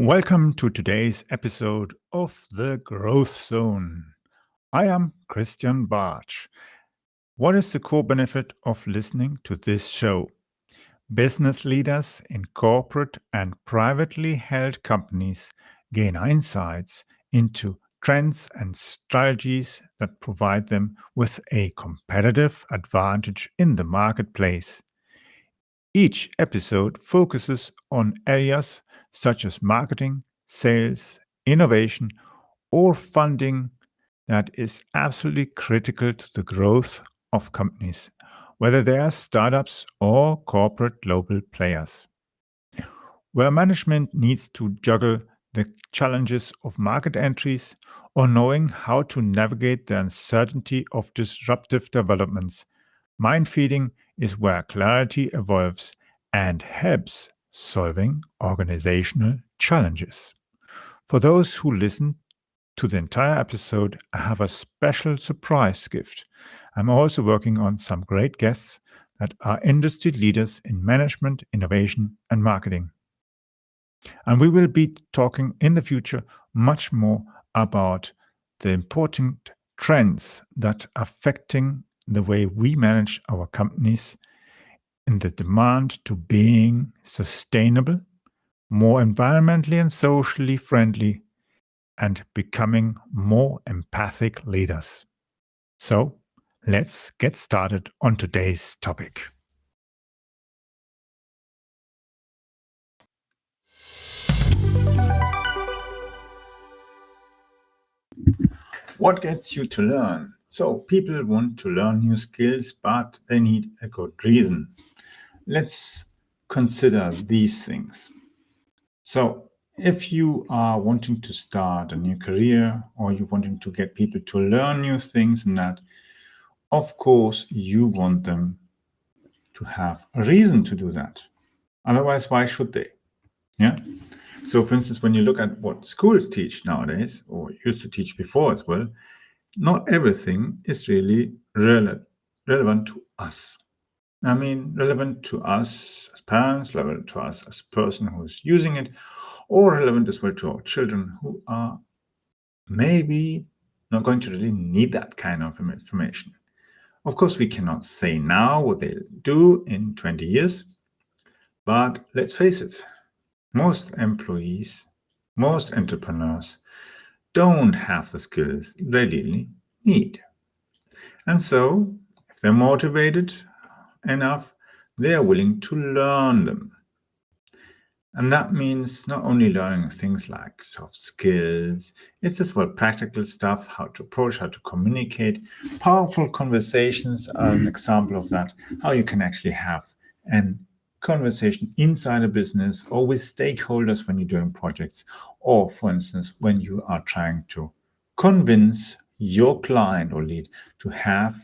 Welcome to today's episode of The Growth Zone. I am Christian Bartsch. What is the core benefit of listening to this show? Business leaders in corporate and privately held companies gain insights into trends and strategies that provide them with a competitive advantage in the marketplace. Each episode focuses on areas such as marketing, sales, innovation, or funding that is absolutely critical to the growth of companies, whether they are startups or corporate global players. Where management needs to juggle the challenges of market entries or knowing how to navigate the uncertainty of disruptive developments, mind feeding is where clarity evolves and helps solving organizational challenges. For those who listen to the entire episode, I have a special surprise gift. I'm also working on some great guests that are industry leaders in management, innovation, and marketing. And we will be talking in the future much more about the important trends that are affecting the way we manage our companies in the demand to being sustainable, more environmentally and socially friendly, and becoming more empathic leaders. So, let's get started on today's topic. What gets you to learn? So, people want to learn new skills, but they need a good reason. Let's consider these things. So, if you are wanting to start a new career or you're wanting to get people to learn new things, and that, of course, you want them to have a reason to do that. Otherwise, why should they? Yeah. So, for instance, when you look at what schools teach nowadays, or used to teach before as well, not everything is really relevant to us. I mean, relevant to us as parents, relevant to us as a person who's using it, or relevant as well to our children who are maybe not going to really need that kind of information. Of course, we cannot say now what they'll do in 20 years, but let's face it, most employees, most entrepreneurs don't have the skills they really need. And so, if they're motivated enough, they are willing to learn them. And that means not only learning things like soft skills, it's as well practical stuff, how to approach, how to communicate. Powerful conversations are an example of that, how you can actually have an conversation inside a business or with stakeholders when you're doing projects, or for instance, when you are trying to convince your client or lead to have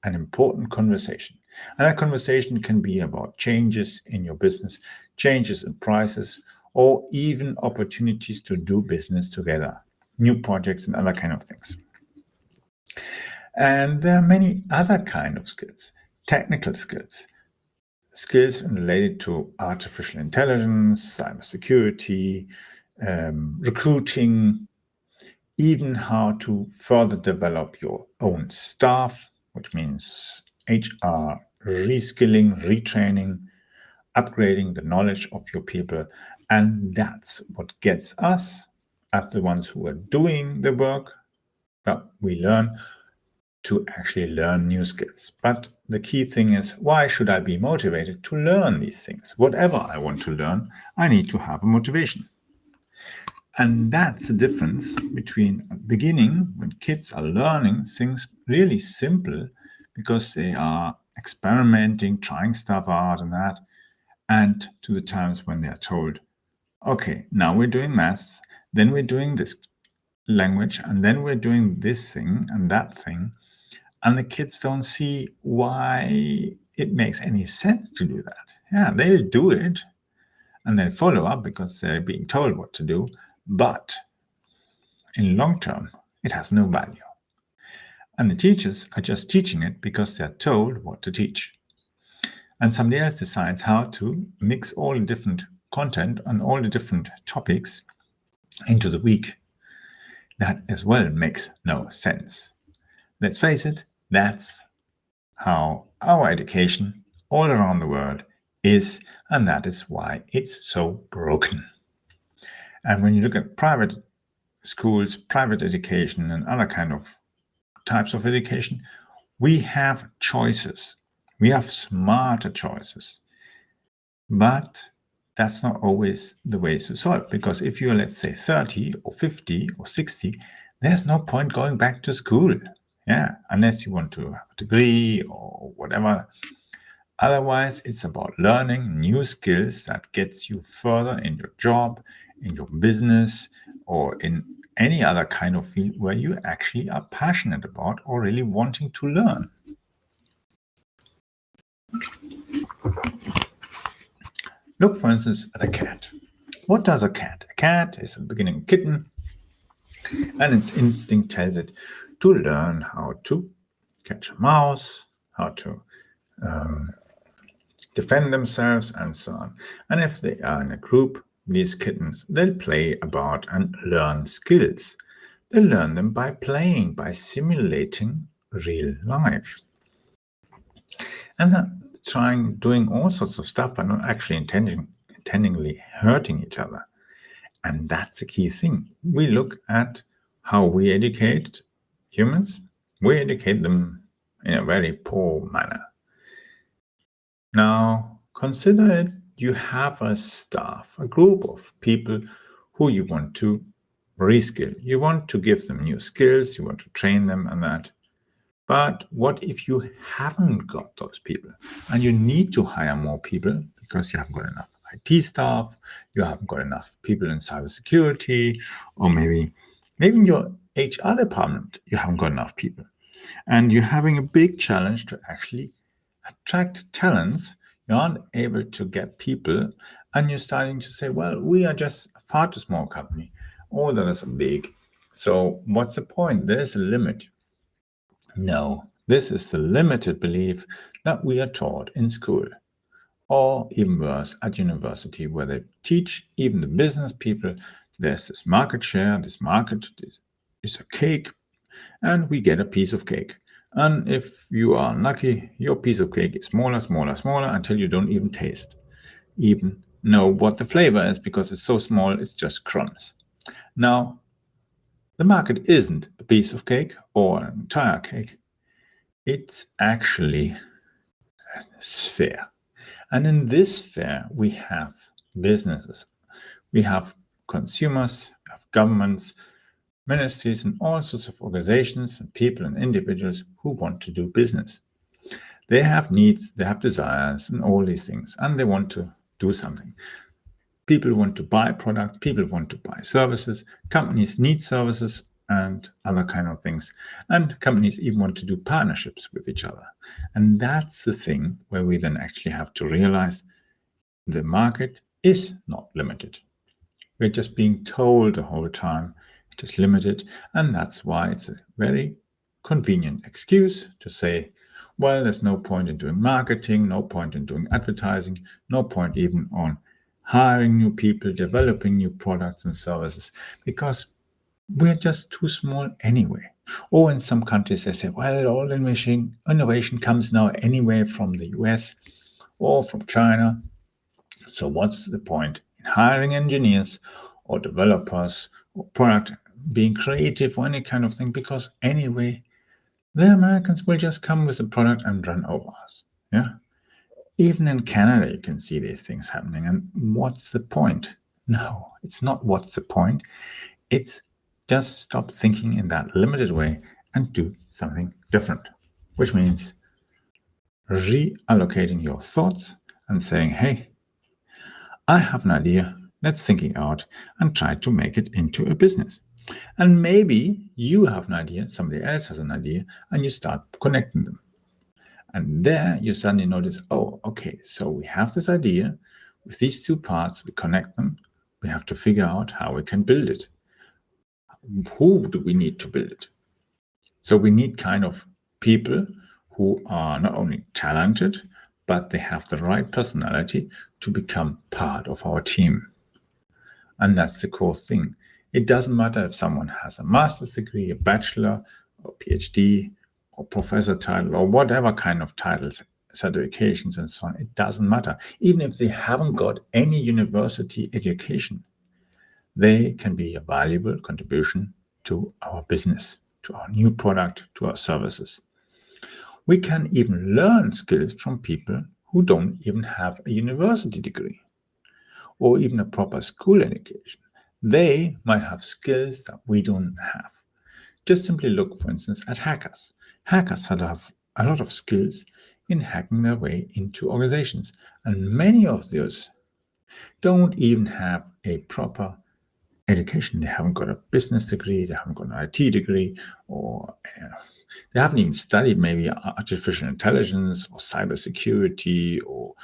an important conversation. And that conversation can be about changes in your business, changes in prices, or even opportunities to do business together, new projects and other kind of things. And there are many other kind of skills, technical skills, skills related to artificial intelligence, cybersecurity, recruiting, even how to further develop your own staff, which means HR, reskilling, retraining, upgrading the knowledge of your people. And that's what gets us, as the ones who are doing the work that we learn, to actually learn new skills. But the key thing is, why should I be motivated to learn these things? Whatever I want to learn, I need to have a motivation. And that's the difference between the beginning, when kids are learning things really simple because they are experimenting, trying stuff out and that, and to the times when they are told, okay, now we're doing math, then we're doing this language, and then we're doing this thing and that thing. And the kids don't see why it makes any sense to do that. Yeah, they'll do it and they'll follow up because they're being told what to do. But in long term, it has no value. And the teachers are just teaching it because they're told what to teach. And somebody else decides how to mix all the different content on all the different topics into the week. That as well makes no sense. Let's face it, that's how our education all around the world is, and that is why it's so broken. And when you look at private schools, private education, and other kind of types of education, we have choices. We have smarter choices. But that's not always the way to solve, because if you're, let's say, 30 or 50 or 60, there's no point going back to school. Yeah, unless you want to have a degree or whatever. Otherwise, it's about learning new skills that gets you further in your job, in your business, or in any other kind of field where you actually are passionate about or really wanting to learn. Look, for instance, at a cat. What does a cat? A cat is at the beginning a kitten, and its instinct tells it to learn how to catch a mouse, how to defend themselves, and so on. And if they are in a group, these kittens, they'll play about and learn skills. They learn them by playing, by simulating real life. And then doing all sorts of stuff, but not actually intentionally hurting each other. And that's the key thing. We look at how we educate humans. We educate them in a very poor manner. Now, consider it, you have a staff, a group of people who you want to reskill. You want to give them new skills, you want to train them and that. But what if you haven't got those people and you need to hire more people because you haven't got enough IT staff, you haven't got enough people in cybersecurity, or maybe in your HR department, you haven't got enough people. And you're having a big challenge to actually attract talents. You aren't able to get people, and you're starting to say, well, we are just a far too small company. All that is big. So what's the point? There's a limit. No, this is the limited belief that we are taught in school, or even worse, at university, where they teach even the business people there's this market share, this market is a cake, and we get a piece of cake. And if you are unlucky, your piece of cake is smaller, smaller, smaller, until you don't even know what the flavor is, because it's so small, it's just crumbs. Now, the market isn't a piece of cake or an entire cake. It's actually a sphere. And in this sphere, we have businesses, we have consumers, we have governments, ministries, and all sorts of organizations and people and individuals who want to do business. They have needs, they have desires, and all these things, and they want to do something. People want to buy products, people want to buy services, companies need services and other kind of things. And companies even want to do partnerships with each other. And that's the thing where we then actually have to realize the market is not limited. We're just being told the whole time it is limited. And that's why it's a very convenient excuse to say, well, there's no point in doing marketing, no point in doing advertising, no point even on hiring new people, developing new products and services, because we're just too small anyway. Or in some countries, they say, well, all innovation comes now anyway from the US or from China. So what's the point in hiring engineers or developers or product being creative or any kind of thing? Because anyway, the Americans will just come with a product and run over us. Yeah. Even in Canada, you can see these things happening. And what's the point? No, it's not what's the point. It's just stop thinking in that limited way and do something different, which means reallocating your thoughts and saying, hey, I have an idea. Let's think it out and try to make it into a business. And maybe you have an idea, somebody else has an idea, and you start connecting them. And there you suddenly notice, oh, okay, so we have this idea. With these two parts, we connect them. We have to figure out how we can build it. Who do we need to build it? So we need kind of people who are not only talented, but they have the right personality to become part of our team. And that's the core thing. It doesn't matter if someone has a master's degree, a bachelor, or PhD, or professor title, or whatever kind of titles, certifications, and so on. It doesn't matter. Even if they haven't got any university education, they can be a valuable contribution to our business, to our new product, to our services. We can even learn skills from people who don't even have a university degree or even a proper school education. They might have skills that we don't have. Just simply look, for instance, at hackers. Hackers have a lot of skills in hacking their way into organizations, and many of those don't even have a proper education. They haven't got a business degree, they haven't got an IT degree, or they haven't even studied maybe artificial intelligence or cybersecurity or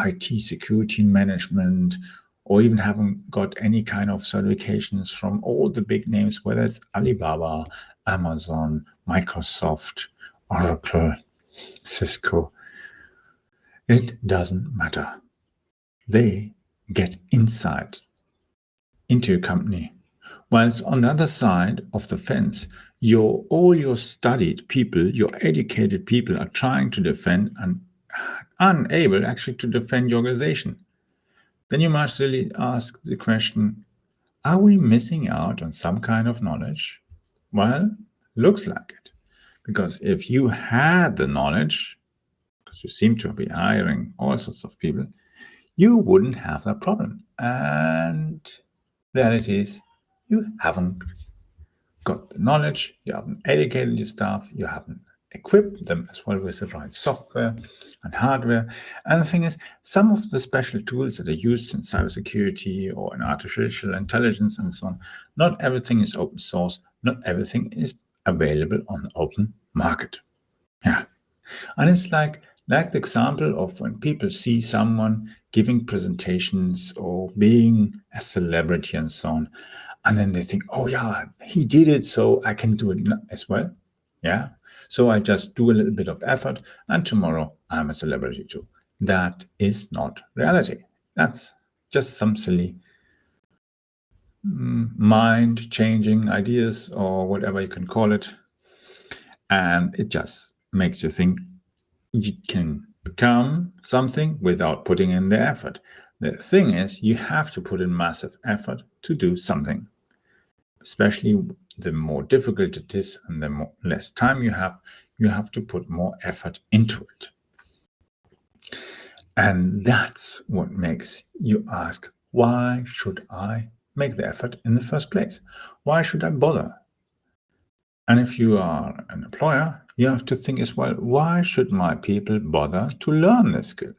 IT security management, or even haven't got any kind of certifications from all the big names, whether it's Alibaba, Amazon, Microsoft, Oracle, Cisco. It doesn't matter. They get insight into a company. Whilst on the other side of the fence, all your studied people, your educated people are trying to defend and unable actually to defend your organization. Then you must really ask the question, are we missing out on some kind of knowledge? Well, looks like it. Because if you had the knowledge, because you seem to be hiring all sorts of people, you wouldn't have that problem. And the reality is, you haven't got the knowledge, you haven't educated your staff, you haven't equipped them as well with the right software and hardware. And the thing is, some of the special tools that are used in cybersecurity or in artificial intelligence and so on, not everything is open source, not everything is available on the open market. Yeah. And it's like the example of when people see someone giving presentations or being a celebrity and so on, and then they think, oh yeah, he did it, so I can do it as well. Yeah. So I just do a little bit of effort, and tomorrow I'm a celebrity too. That is not reality. That's just some silly mind-changing ideas or whatever you can call it. And it just makes you think you can become something without putting in the effort. The thing is, you have to put in massive effort to do something. Especially the more difficult it is and the less time you have to put more effort into it. And that's what makes you ask, why should I make the effort in the first place? Why should I bother? And if you are an employer, you have to think as well, why should my people bother to learn this skill?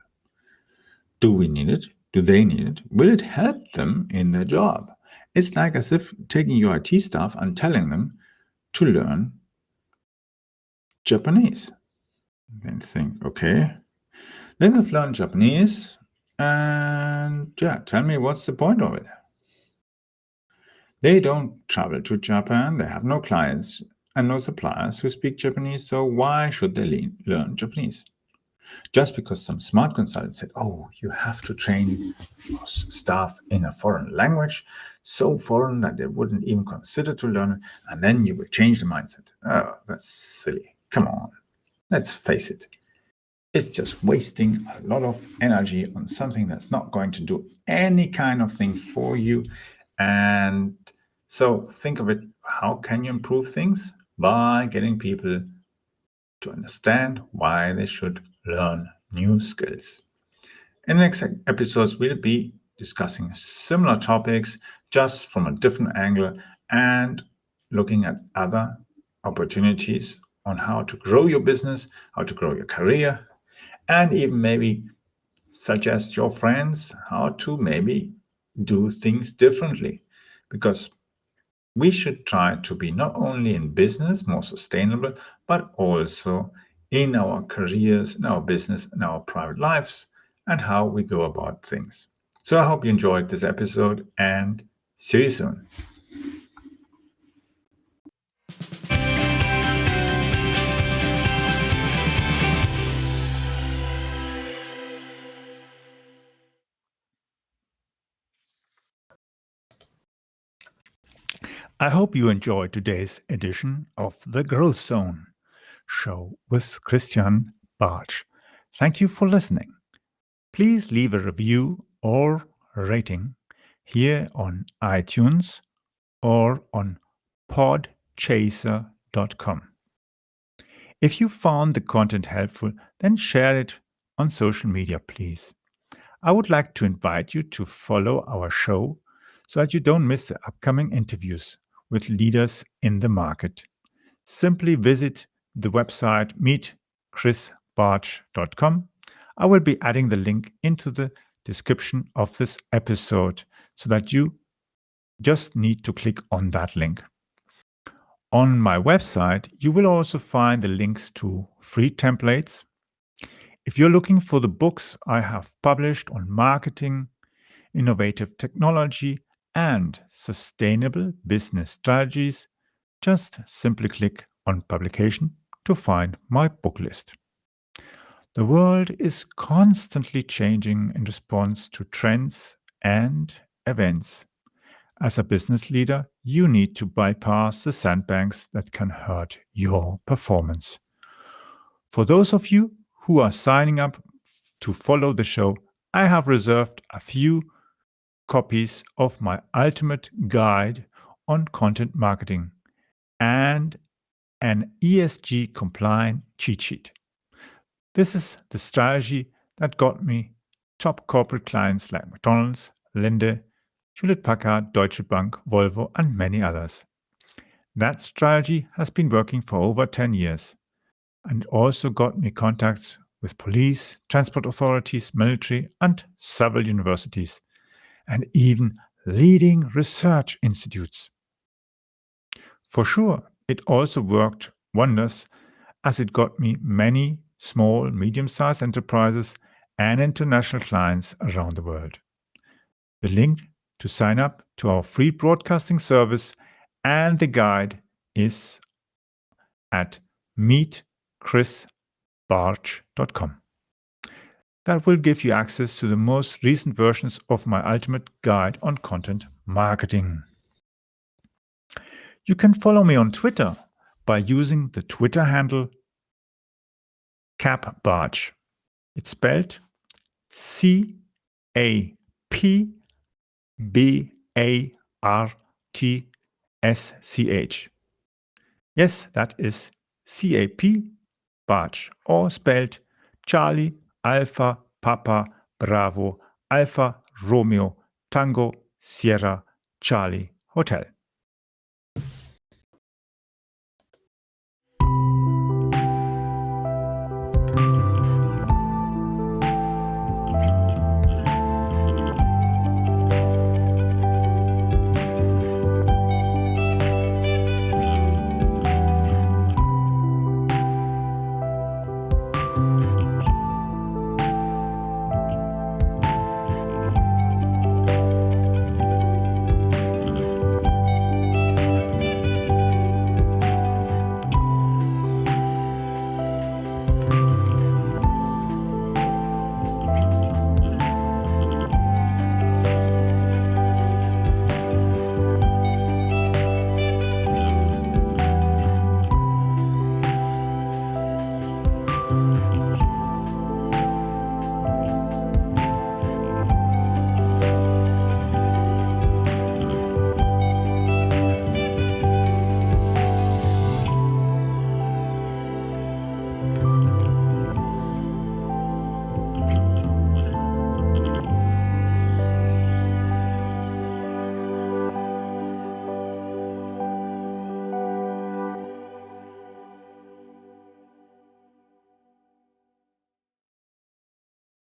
Do we need it? Do they need it? Will it help them in their job? It's like as if taking your IT staff and telling them to learn Japanese. Then think, okay. Then they've learned Japanese, and yeah, tell me what's the point of it? They don't travel to Japan, they have no clients and no suppliers who speak Japanese, so why should they learn Japanese? Just because some smart consultant said, oh, you have to train your staff in a foreign language, so foreign that they wouldn't even consider to learn it, and then you will change the mindset. Oh, that's silly. Come on. Let's face it. It's just wasting a lot of energy on something that's not going to do any kind of thing for you. And so think of it, how can you improve things? By getting people to understand why they should learn new skills. In the next episodes, we'll be discussing similar topics just from a different angle and looking at other opportunities on how to grow your business, how to grow your career, and even maybe suggest your friends how to maybe do things differently. Because we should try to be not only in business more sustainable, but also in our careers, in our business, in our private lives, and how we go about things. So I hope you enjoyed this episode and see you soon. I hope you enjoyed today's edition of the Growth Zone show with Christian Bartsch. Thank you for listening. Please leave a review or rating here on iTunes or on podchaser.com. If you found the content helpful, then share it on social media, please. I would like to invite you to follow our show so that you don't miss the upcoming interviews with leaders in the market. Simply visit the website meetchrisbartsch.com. I will be adding the link into the description of this episode so that you just need to click on that link. On my website, you will also find the links to free templates. If you're looking for the books I have published on marketing, innovative technology, and sustainable business strategies, just simply click on publication to find my book list. The world is constantly changing in response to trends and events. As a business leader, you need to bypass the sandbanks that can hurt your performance. For those of you who are signing up to follow the show, I have reserved a few copies of my ultimate guide on content marketing and an ESG compliant cheat sheet. This is the strategy that got me top corporate clients like McDonald's, Linde, Hewlett-Packard, Deutsche Bank, Volvo, and many others. That strategy has been working for over 10 years and also got me contacts with police, transport authorities, military, and several universities, and even leading research institutes. For sure, it also worked wonders as it got me many small, medium-sized enterprises and international clients around the world. The link to sign up to our free broadcasting service and the guide is at meetchrisbartsch.com. That will give you access to the most recent versions of my ultimate guide on content marketing. You can follow me on Twitter by using the Twitter handle capbartsch. It's spelled CAPBARTSCH. Yes, that is CAP Bartsch, or spelled Charlie Alpha Papa Bravo Alpha Romeo Tango Sierra Charlie Hotel.